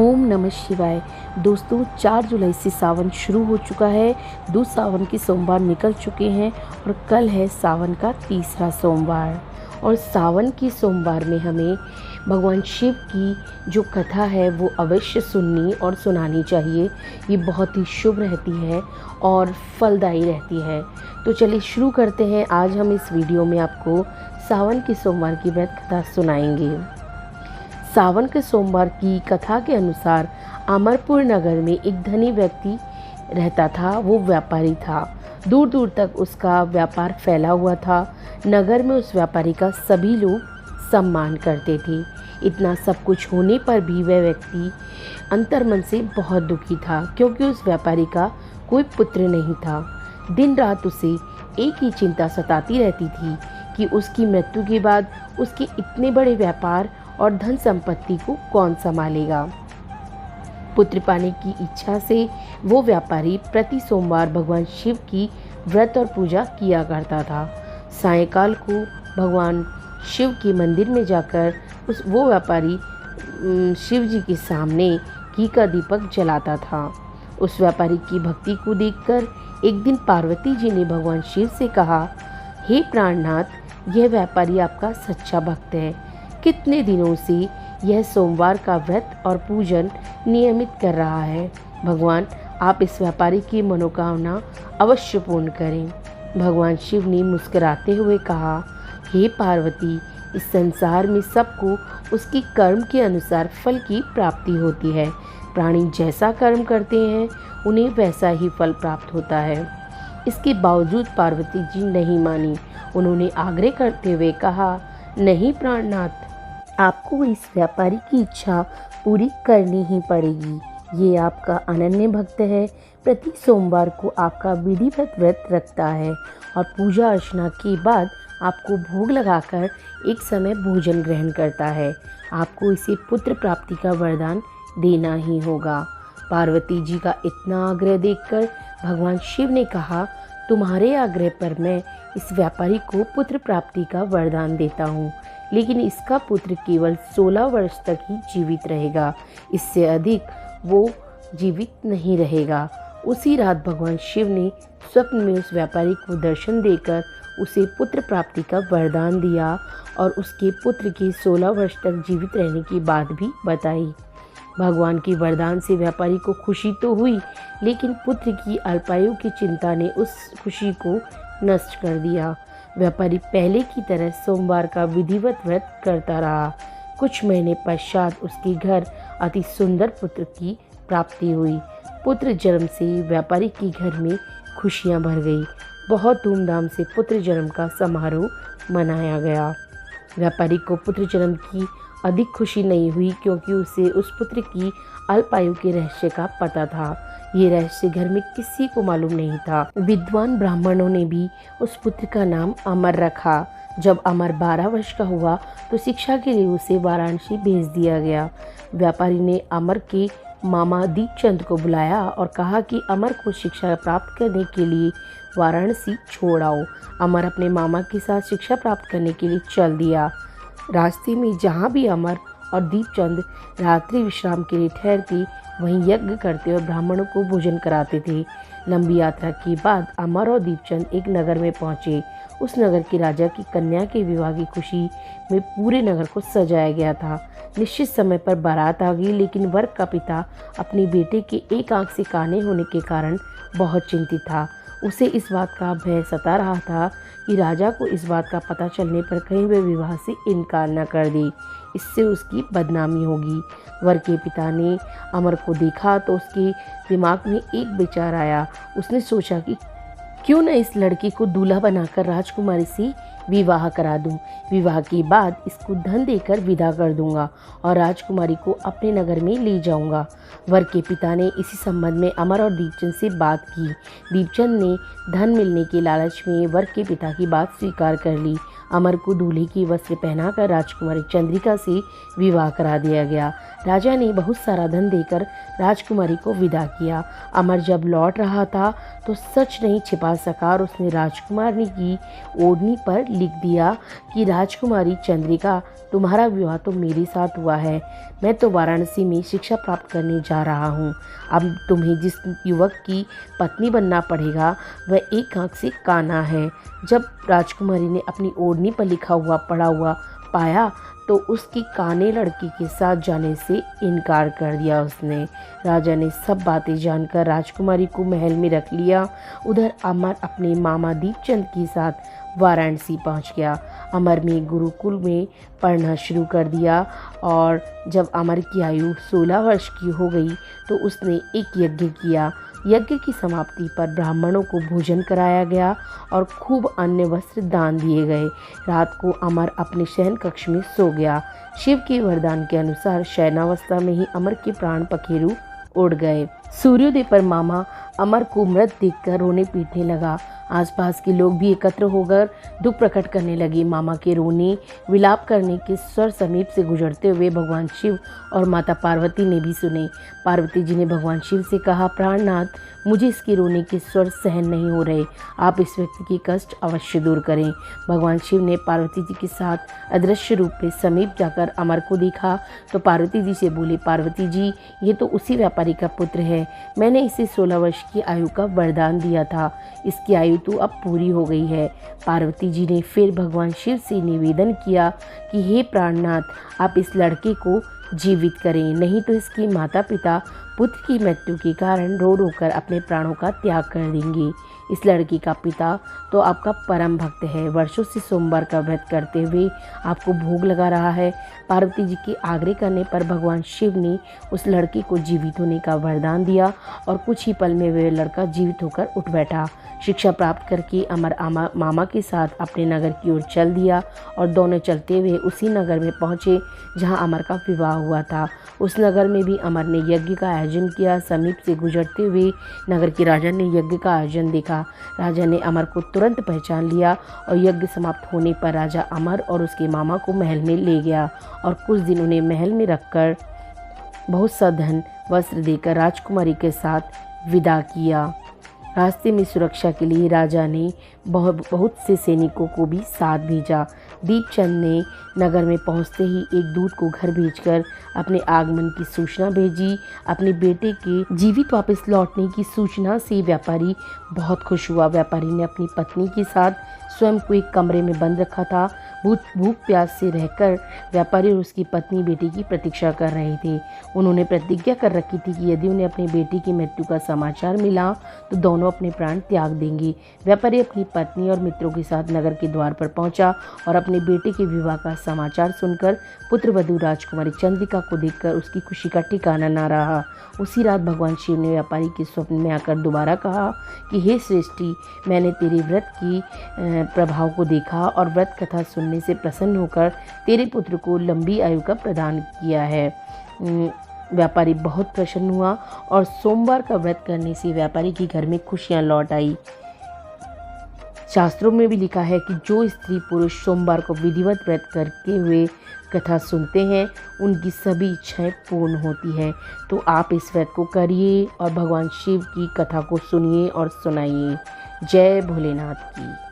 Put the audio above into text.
ओम नमः शिवाय। दोस्तों 4 जुलाई से सावन शुरू हो चुका है। 2 सावन के सोमवार निकल चुके हैं और कल है सावन का तीसरा सोमवार। और सावन की सोमवार में हमें भगवान शिव की जो कथा है वो अवश्य सुननी और सुनानी चाहिए। ये बहुत ही शुभ रहती है और फलदायी रहती है। तो चलिए शुरू करते हैं। आज हम इस वीडियो में आपको सावन के सोमवार की व्रत कथा सुनाएंगे। सावन के सोमवार की कथा के अनुसार अमरपुर नगर में एक धनी व्यक्ति रहता था। वो व्यापारी था। दूर दूर तक उसका व्यापार फैला हुआ था। नगर में उस व्यापारी का सभी लोग सम्मान करते थे। इतना सब कुछ होने पर भी वह व्यक्ति अंतर्मन से बहुत दुखी था, क्योंकि उस व्यापारी का कोई पुत्र नहीं था। दिन रात उसे एक ही चिंता सताती रहती थी कि उसकी मृत्यु के बाद उसके इतने बड़े व्यापार और धन संपत्ति को कौन संभालेगा। पुत्र पाने की इच्छा से वो व्यापारी प्रति सोमवार भगवान शिव की व्रत और पूजा किया करता था। सायंकाल को भगवान शिव के मंदिर में जाकर वो व्यापारी शिव जी के सामने घी का दीपक जलाता था। उस व्यापारी की भक्ति को देखकर एक दिन पार्वती जी ने भगवान शिव से कहा, हे प्राणनाथ, यह व्यापारी आपका सच्चा भक्त है। कितने दिनों से यह सोमवार का व्रत और पूजन नियमित कर रहा है। भगवान, आप इस व्यापारी की मनोकामना अवश्य पूर्ण करें। भगवान शिव ने मुस्कुराते हुए कहा, हे पार्वती, इस संसार में सबको उसकी कर्म के अनुसार फल की प्राप्ति होती है। प्राणी जैसा कर्म करते हैं उन्हें वैसा ही फल प्राप्त होता है। इसके बावजूद पार्वती जी नहीं मानी। उन्होंने आग्रह करते हुए कहा, नहीं प्राणनाथ, आपको इस व्यापारी की इच्छा पूरी करनी ही पड़ेगी। ये आपका अनन्य भक्त है। प्रति सोमवार को आपका विधिवत व्रत रखता है और पूजा अर्चना के बाद आपको भोग लगाकर एक समय भोजन ग्रहण करता है। आपको इसे पुत्र प्राप्ति का वरदान देना ही होगा। पार्वती जी का इतना आग्रह देखकर भगवान शिव ने कहा, तुम्हारे आग्रह पर मैं इस व्यापारी को पुत्र प्राप्ति का वरदान देता हूँ, लेकिन इसका पुत्र केवल 16 वर्ष तक ही जीवित रहेगा। इससे अधिक वो जीवित नहीं रहेगा। उसी रात भगवान शिव ने स्वप्न में उस व्यापारी को दर्शन देकर उसे पुत्र प्राप्ति का वरदान दिया और उसके पुत्र के 16 वर्ष तक जीवित रहने की बात भी बताई। भगवान के वरदान से व्यापारी को खुशी तो हुई, लेकिन पुत्र की अल्पायु की चिंता ने उस खुशी को नष्ट कर दिया। व्यापारी पहले की तरह सोमवार का विधिवत व्रत करता रहा। कुछ महीने पश्चात उसके घर अति सुंदर पुत्र की प्राप्ति हुई। पुत्र जन्म से व्यापारी के घर में खुशियां भर गई। बहुत धूमधाम से पुत्र जन्म का समारोह मनाया गया। व्यापारी को पुत्र जन्म की अधिक खुशी नहीं हुई, क्योंकि उसे उस पुत्र की अल्पायु के रहस्य का पता था। ये रहस्य घर में किसी को मालूम नहीं था। विद्वान ब्राह्मणों ने भी उस पुत्र का नाम अमर रखा। जब अमर 12 वर्ष का हुआ तो शिक्षा के लिए उसे वाराणसी भेज दिया गया। व्यापारी ने अमर के मामा दीपचंद को बुलाया और कहा कि अमर को शिक्षा प्राप्त करने के लिए वाराणसी छोड़ आओ। अमर अपने मामा के साथ शिक्षा प्राप्त करने के लिए चल दिया। रास्ते में जहाँ भी अमर और दीपचंद रात्रि विश्राम के लिए ठहरते, वहीं यज्ञ करते और ब्राह्मणों को भोजन कराते थे। लंबी यात्रा के बाद अमर और दीपचंद एक नगर में पहुंचे। उस नगर के राजा की कन्या के विवाह की खुशी में पूरे नगर को सजाया गया था। निश्चित समय पर बारात आ गई, लेकिन वर का पिता अपने बेटे के एक आंख से काने होने के कारण बहुत चिंतित था। उसे इस बात का भय सता रहा था कि राजा को इस बात का पता चलने पर कहीं वह विवाह से इनकार न कर दे, इससे उसकी बदनामी होगी। वर के पिता ने अमर को देखा तो उसके दिमाग में एक विचार आया। उसने सोचा कि क्यों न इस लड़के को दूल्हा बनाकर राजकुमारी से विवाह करा दूं। विवाह के बाद इसको धन देकर विदा कर दूंगा और राजकुमारी को अपने नगर में ले जाऊंगा। वर के पिता ने इसी संबंध में अमर और दीपचंद से बात की। दीपचंद ने धन मिलने के लालच में वर के पिता की बात स्वीकार कर ली। अमर को दूल्हे की वस्त्र पहनाकर राजकुमारी चंद्रिका से विवाह करा दिया गया। राजा ने बहुत सारा धन देकर राजकुमारी को विदा किया। अमर जब लौट रहा था तो सच नहीं छिपा सका और उसने राजकुमारी की ओढ़नी पर लिख दिया कि राजकुमारी चंद्रिका, तुम्हारा विवाह तो मेरे साथ हुआ है। मैं तो वाराणसी में शिक्षा प्राप्त करने जा रहा हूँ। अब तुम्हें जिस युवक की पत्नी बनना पड़ेगा वह एक आँख से काना है। जब राजकुमारी ने अपनी ओढ़नी पर लिखा हुआ पढ़ा हुआ पाया तो उसकी काने लड़की के साथ जाने से इनकार कर दिया उसने। राजा ने सब बातें जानकर राजकुमारी को महल में रख लिया। उधर अमर अपने मामा दीपचंद के साथ वाराणसी पहुंच गया। अमर में गुरुकुल में पढ़ना शुरू कर दिया और जब अमर की आयु 16 वर्ष की हो गई तो उसने एक यज्ञ किया। यज्ञ की समाप्ति पर ब्राह्मणों को भोजन कराया गया और खूब अन्य वस्त्र दान दिए गए। रात को अमर अपने शयन कक्ष में सो गया। शिव के वरदान के अनुसार शयनावस्था में ही अमर के प्राण पखेरु उड़ गए। सूर्योदय पर मामा अमर को मृत देखकर रोने पीटने लगा। आसपास के लोग भी एकत्र होकर दुख प्रकट करने लगे। मामा के रोने विलाप करने के स्वर समीप से गुजरते हुए भगवान शिव और माता पार्वती ने भी सुने। पार्वती जी ने भगवान शिव से कहा, प्राणनाथ, मुझे इसके रोने के स्वर सहन नहीं हो रहे, आप इस व्यक्ति के कष्ट अवश्य दूर करें। भगवान शिव ने पार्वती जी के साथ अदृश्य रूप में समीप जाकर अमर को देखा तो पार्वती जी से बोले, पार्वती जी, ये तो उसी व्यापारी का पुत्र है। मैंने इसे 16 वर्ष की आयु का वरदान दिया था, इसकी आयु तो अब पूरी हो गई है। पार्वती जी ने फिर भगवान शिव से निवेदन किया कि हे प्राणनाथ, आप इस लड़के को जीवित करें, नहीं तो इसके माता पिता पुत्र की मृत्यु के कारण रो रो कर अपने प्राणों का त्याग कर देंगे। इस लड़की का पिता तो आपका परम भक्त है, वर्षों से सोमवार का व्रत करते हुए आपको भोग लगा रहा है। पार्वती जी के आग्रह करने पर भगवान शिव ने उस लड़के को जीवित होने का वरदान दिया और कुछ ही पल में वह लड़का जीवित होकर उठ बैठा। शिक्षा प्राप्त करके अमर मामा के साथ अपने नगर की ओर चल दिया और दोनों चलते हुए उसी नगर में पहुँचे जहाँ अमर का विवाह हुआ था। उस नगर में भी अमर ने यज्ञ का आयोजन किया। समीप से गुजरते हुए नगर के राजा ने यज्ञ का आयोजन देखा। राजा ने अमर को तुरंत पहचान लिया और यज्ञ समाप्त होने पर राजा अमर और उसके मामा को महल में ले गया और कुछ दिन उन्हें महल में रखकर बहुत सा धन वस्त्र देकर राजकुमारी के साथ विदा किया। रास्ते में सुरक्षा के लिए राजा ने बहुत से सैनिकों को भी साथ भेजा। दीपचंद ने नगर में पहुंचते ही एक दूत को घर भेजकर अपने आगमन की सूचना भेजी। अपने बेटे के जीवित वापस लौटने की सूचना से व्यापारी बहुत खुश हुआ। व्यापारी ने अपनी पत्नी के साथ स्वयं को एक कमरे में बंद रखा था। भूख प्यास से रहकर व्यापारी और उसकी पत्नी बेटी की प्रतीक्षा कर रहे थे। उन्होंने प्रतिज्ञा कर रखी थी कि यदि उन्हें अपनी बेटी की मृत्यु का समाचार मिला तो दोनों अपने प्राण त्याग देंगे। व्यापारी अपनी पत्नी और मित्रों के साथ नगर के द्वार पर पहुंचा और अपने बेटे के विवाह का समाचार सुनकर पुत्रवधू राजकुमारी चंद्रिका को देखकर उसकी खुशी का ठिकाना न रहा। उसी रात भगवान शिव ने व्यापारी के स्वप्न में आकर दोबारा कहा कि हे श्रेष्ठी, मैंने तेरे व्रत की प्रभाव को देखा और व्रत कथा सुनने से प्रसन्न होकर तेरे पुत्र को लंबी आयु का प्रदान किया है। व्यापारी बहुत प्रसन्न हुआ और सोमवार का व्रत करने से व्यापारी के घर में खुशियां लौट आई। शास्त्रों में भी लिखा है कि जो स्त्री पुरुष सोमवार को विधिवत व्रत करके हुए कथा सुनते हैं उनकी सभी इच्छाएं पूर्ण होती हैं। तो आप इस व्रत को करिए और भगवान शिव की कथा को सुनिए और सुनाइए। जय भोलेनाथ की।